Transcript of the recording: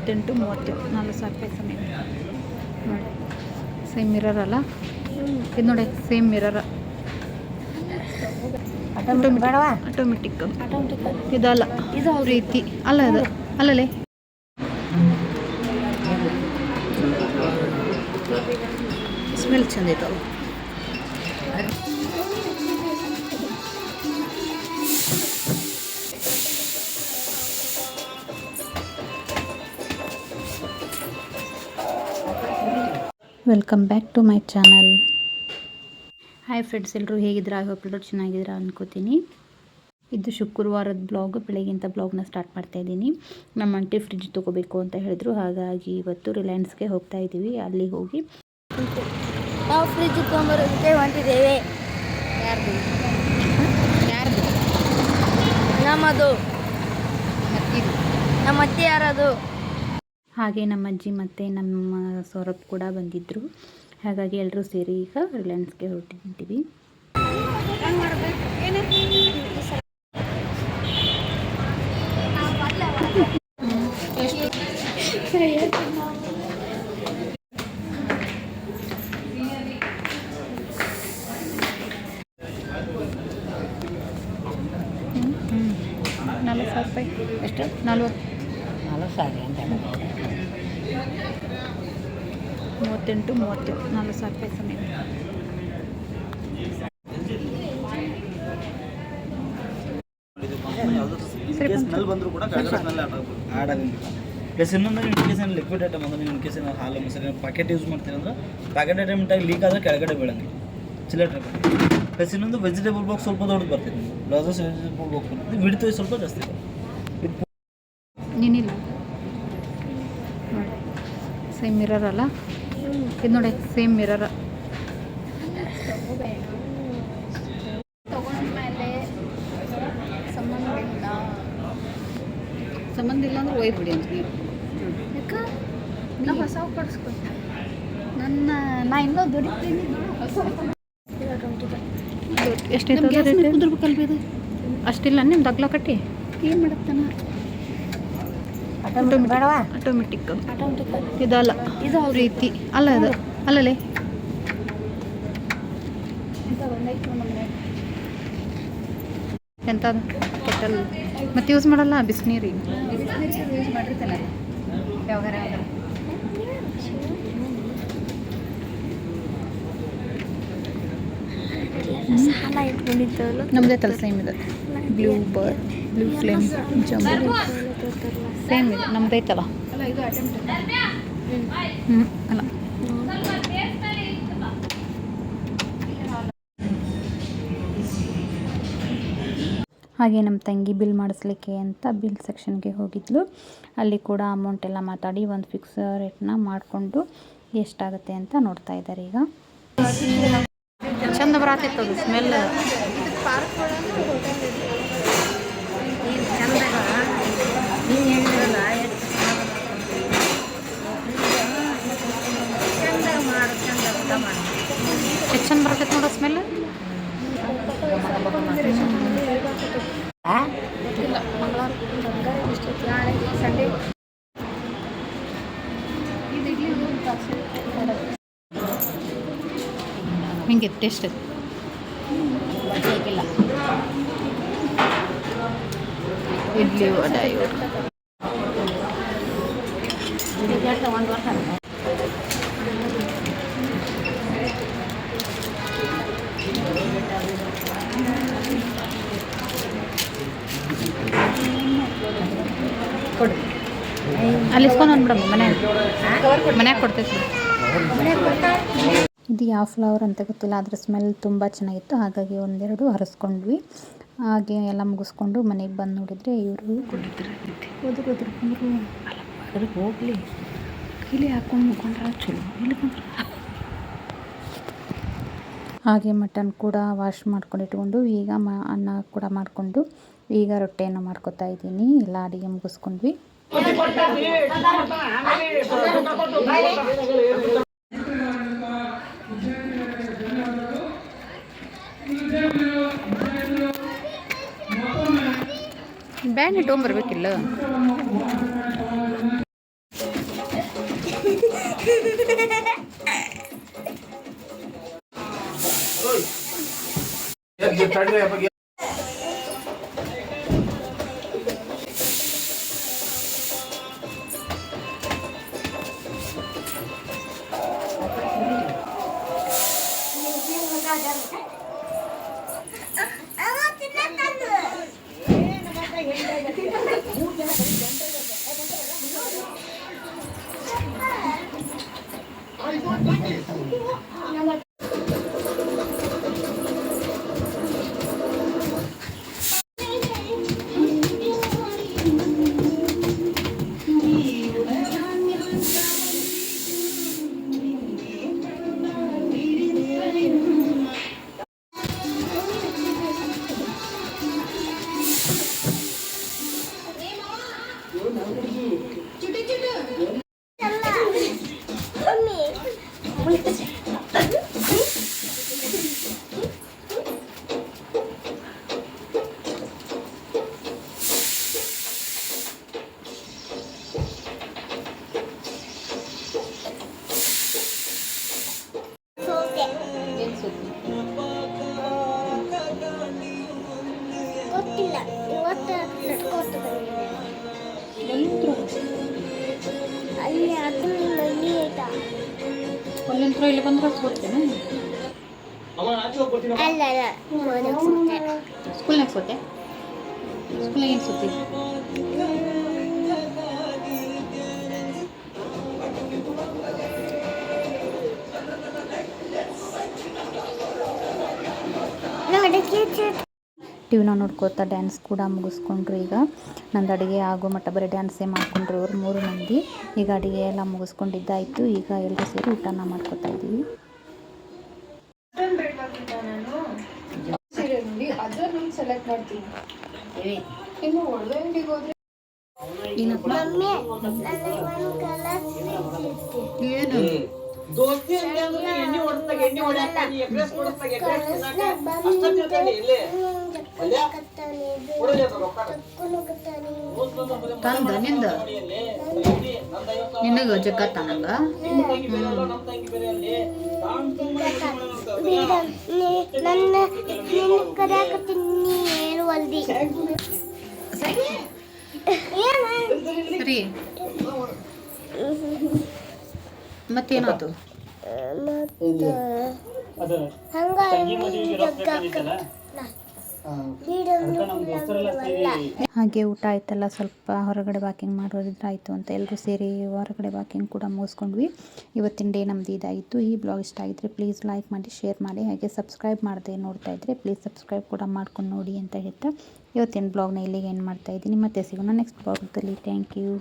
38 30 40,000 ರೂಪಾಯಿ ಸಮಯ ನೋಡಿ. ಸೇಮ್ ಮಿರರ್ ಅಲ್ಲ ಇದು ನೋಡಿ, ಸೇಮ್ ಮಿರರ್ ಆಟೋಮೆಟಿಕ್ ಇದಲ್ಲ, ಇದು ರೀತಿ ಅಲ್ಲ, ಅದು ಅಲ್ಲಲೇ ಸ್ಮೆಲ್ ಚಂದ ಐತಲ್ಲ. Welcome back to my channel. Hi friends, ಎಲ್ಲರೂ ಹೇಗಿದ್ದೀರಾ? ಐ ಹೋಪ್ ಎಲ್ಲರೂ ಚೆನ್ನಾಗಿದ್ದೀರಾ ಅನ್ಕೋತೀನಿ. ಇದು ಶುಕ್ರವಾರದ ಬ್ಲಾಗ್, ಬೆಳಗ್ಗಿಂತ ಬ್ಲಾಗ್ನ ಸ್ಟಾರ್ಟ್ ಮಾಡ್ತಾ ಇದ್ದೀನಿ. ನಮ್ಮ ಆಂಟಿ ಫ್ರಿಡ್ಜ್ ತೊಗೋಬೇಕು ಅಂತ ಹೇಳಿದ್ರು, ಹಾಗಾಗಿ ಇವತ್ತು ರಿಲಯನ್ಸ್ಗೆ ಹೋಗ್ತಾ ಇದ್ದೀವಿ. ಅಲ್ಲಿ ಹೋಗಿ ನಾವು ಫ್ರಿಡ್ಜ್ ತೊಗೊಂಬರೋದಕ್ಕೆ ಹೊಂಟಿದ್ದೇವೆ. ಯಾರ್ದು ನಮ್ಮದು, ನಮ್ಮ ಅತ್ತೆ ಯಾರದು. ಹಾಗೆ ನಮ್ಮ ಅಜ್ಜಿ ಮತ್ತು ನಮ್ಮ ಸೌರಭ್ ಕೂಡ ಬಂದಿದ್ದರು. ಹಾಗಾಗಿ ಎಲ್ಲರೂ ಸೇರಿ ಈಗ ರಿಲಯನ್ಸ್ಗೆ ಹೊರಟಿದ್ದೀವಿ. ₹40,000 ಎಷ್ಟು? 40,000 ಅಂತ 38 30 ₹40,000 ಸಮಯ. ಸ್ಮೆಲ್ ಬಂದರೂ ಕೂಡ ಕೆಳಗಡೆ ಸ್ಮೆಲ್ ಆ್ಯಡ್ ಆಗೋಂಗಿಲ್ಲ. ಪ್ಲಸ್ ಇನ್ನೊಂದು ಇನ್ ಕೇಸ್ ಏನು ಲಿಕ್ವಿಡ್ ಐಟಮ್ ಅಂದರೆ ಇನ್ ಕೇಸ್ ಏನು ಹಾಲು ಮೊಸರು ಪ್ಯಾಕೆಟ್ ಯೂಸ್ ಮಾಡ್ತೀವಿ ಅಂದ್ರೆ ಪ್ಯಾಕೆಟ್ ಐಟಮ್ ಲೀಕ್ ಆದರೆ ಕೆಳಗಡೆ ಬೀಳಂಗಿಲ್ಲ, ಚಿಲ್ಲರ್. ಪ್ಲಸ್ ಇನ್ನೊಂದು ವೆಜಿಟೇಬಲ್ ಬಾಕ್ಸ್ ಸ್ವಲ್ಪ ದೊಡ್ಡದು ಬರ್ತಿದೆ, ಬ್ಲೌಸಸ್ ವೆಜಿಟೇಬಲ್ ಬಾಕ್ಸ್ ಬರ್ತದೆ, ಬಿಡ್ತೀವಿ ಸ್ವಲ್ಪ ಜಾಸ್ತಿ ಇದೆ. ನೀನಿಲ್ಲ ನೋಡಿ, ಸೇಮ್ ಮಿರರ್ ಅಲ್ಲ ಇದು ನೋಡಿ, ಸೇಮ್ ಮಿರರ್. ಸಂಬಂಧ ಇಲ್ಲ ಅಂದ್ರೆ ಒಯ್ದು ಬಿಡಿ ಅಂತ ನೀವು. ನಾ ಹೊಸ ಕೊಡಿಸ್ಕೊತ ನಾ ಇನ್ನೂ ದುಡಿತೀನಿ. ಎಷ್ಟೈತೆ ಕುದುರ್ಬೇಕಲ್ವ ಇದು? ಅಷ್ಟಿಲ್ಲ ನಿಮ್ದು ಅಗ್ಲ ಕಟ್ಟಿ ಏನು ಮಾಡತ್ತಾನ? ಆಟೋಮೆಟಿಕ್ ಇದಲ್ಲ, ಇದು ರೀತಿ ಅಲ್ಲ, ಅದು ಅಲ್ಲಲೇ ಎಂಥದ್ದು ಕೆಟಲ್ ಮತ್ತೆ ಯೂಸ್ ಮಾಡಲ್ಲ, ಬಿಸಿನೀರಿಗೆ ಯೂಸ್ ಮಾಡಿರ್ತಾನೆ ಯಾವಾಗ. ನಮ್ಮದೇ ತಲೆ ಸೇಮ್ ಇದೆ, ಬ್ಲೂ ಫ್ಲೇಮ್ ಜಂಬು ಸೇಮ್ ಇದೆ, ನಮ್ದೈತಲ್ಲ. ಅಲ್ಲ ಹಾಗೆ ನಮ್ಮ ತಂಗಿ ಬಿಲ್ ಮಾಡಿಸ್ಲಿಕ್ಕೆ ಅಂತ ಬಿಲ್ ಸೆಕ್ಷನ್ಗೆ ಹೋಗಿದ್ಲು. ಅಲ್ಲಿ ಕೂಡ ಅಮೌಂಟ್ ಎಲ್ಲ ಮಾತಾಡಿ ಒಂದು ಫಿಕ್ಸ್ ರೇಟ್ನ ಮಾಡಿಕೊಂಡು ಎಷ್ಟಾಗುತ್ತೆ ಅಂತ ನೋಡ್ತಾ ಇದ್ದಾರೆ. ಈಗ ಚಂದ ಬರತ್ತಿತ್ತು ಅದು ಸ್ಮೆಲ್. ಎಷ್ಟು ಚಂದ ಬರತ್ತೈತೆ ನೋಡೋ ಸ್ಮೆಲ್. ಹಿಂಗೆ ಟೇಸ್ಟ್ ಇಡ್ಲಿ ವಡೆ ಕೊಡು. ಅಲ್ಲಿ ಇಸ್ಕೊಂಡು ಬಂದ್ಬಿಡಮ್ಮ, ಮನ್ಯಾಗ ಕೊಡ್ತೈತಿ. ಇದು ಯಾವ ಫ್ಲವರ್ ಅಂತ ಗೊತ್ತಿಲ್ಲ, ಅದ್ರ ಸ್ಮೆಲ್ ತುಂಬ ಚೆನ್ನಾಗಿತ್ತು. ಹಾಗಾಗಿ ಒಂದೆರಡು ಹರಿಸ್ಕೊಂಡ್ವಿ. ಹಾಗೆ ಎಲ್ಲ ಮುಗಿಸ್ಕೊಂಡು ಮನೆಗೆ ಬಂದು ನೋಡಿದರೆ ಇವರು ಅದ್ರ ಹೋಗಲಿ ಕೈಲಿ ಹಾಕ್ಕೊಂಡು ಮುಗ್ಕೊಂಡ್ರೆ ಚಲೋ ಇಲ್ಲಿ ಕೊಂಡ್ರೆ. ಹಾಗೆ ಮಟನ್ ಕೂಡ ವಾಶ್ ಮಾಡ್ಕೊಂಡು ಇಟ್ಕೊಂಡು ಈಗ ಅನ್ನ ಕೂಡ ಮಾಡಿಕೊಂಡು ಈಗ ರೊಟ್ಟಿಯನ್ನು ಮಾಡ್ಕೊತಾ ಇದ್ದೀನಿ. ಎಲ್ಲ ಅಡುಗೆ ಮುಗಿಸ್ಕೊಂಡ್ವಿ. ಬ್ಯಾನ್ ಇಟ್ಕೊಂಬರ್ಬೇಕಿಲ್ಲ. ಗೊತ್ತಿಲ್ಲ ಇವತ್ತು ನಡ್ಕೋತ ಅಲ್ಲಿ ಅದು ನಲ್ಲಿ ಆಯ್ತಾ ಅಲ್ಲಿಂದ ಇಲ್ಲಿ ಬಂದ್ರೆ ಸೋತೇನೆ. ಅಲ್ಲ ಸ್ಕೂಲ್ನಾಗ ಸೋತೆ. ಸ್ಕೂಲ್ನಾಗ ಏನು ಸೋತಿ? ಟಿವಿನ ನೋಡ್ಕೋತಾ ಡ್ಯಾನ್ಸ್ ಕೂಡ ಮುಗಿಸ್ಕೊಂಡ್ರು. ಈಗ ನಂದು ಅಡುಗೆ ಆಗೋ ಮಟ್ಟ ಬರೀ ಡ್ಯಾನ್ಸೇ ಮಾಡ್ಕೊಂಡ್ರು ಅವ್ರು 3 ಮಂದಿ. ಈಗ ಅಡುಗೆ ಎಲ್ಲ ಮುಗಿಸ್ಕೊಂಡಿದ್ದಾಯಿತು. ಈಗ ಎಲ್ಲರೂ ಸೇರಿ ಊಟನ ಮಾಡ್ಕೋತಾ ಇದ್ದೀವಿ. ತಂದ ನಿಂದ ನಿನಗ ಜಗ್ಗತ್ತ ನಂಗ ನನ್ನ ಕರೆಯಾಕತ್ತೀನಿ ಏನು ಒಲ್ದಿ ಸರಿ ಮತ್ತೇನಾಯ್ತು? ಹಾಗೆ ಊಟ ಆಯ್ತಲ್ಲ, ಸ್ವಲ್ಪ ಹೊರಗಡೆ ವಾಕಿಂಗ್ ಮಾಡೋದಿದ್ರೆ ಆಯಿತು ಅಂತ ಎಲ್ಲರೂ ಸೇರಿ ಹೊರಗಡೆ ವಾಕಿಂಗ್ ಕೂಡ ಮುಗಿಸ್ಕೊಂಡ್ವಿ. ಇವತ್ತಿನ ಡೇ ನಮ್ದು ಇದಾಯಿತು. ಈ ಬ್ಲಾಗ್ ಇಷ್ಟ ಆಗಿದ್ರೆ ಪ್ಲೀಸ್ ಲೈಕ್ ಮಾಡಿ, ಶೇರ್ ಮಾಡಿ, ಹಾಗೆ ಸಬ್ಸ್ಕ್ರೈಬ್ ಮಾಡದೆ ನೋಡ್ತಾ ಇದ್ದರೆ ಪ್ಲೀಸ್ ಸಬ್ಸ್ಕ್ರೈಬ್ ಕೂಡ ಮಾಡ್ಕೊಂಡು ನೋಡಿ ಅಂತ ಹೇಳ್ತಾ ಇವತ್ತಿನ ಬ್ಲಾಗ್ನ ಇಲ್ಲಿಗೆ ಏನು ಮಾಡ್ತಾಯಿದ್ದೀನಿ. ಮತ್ತೆ ಸಿಗೋಣ ನೆಕ್ಸ್ಟ್ ಬ್ಲಾಗ್ದಲ್ಲಿ. Thank you.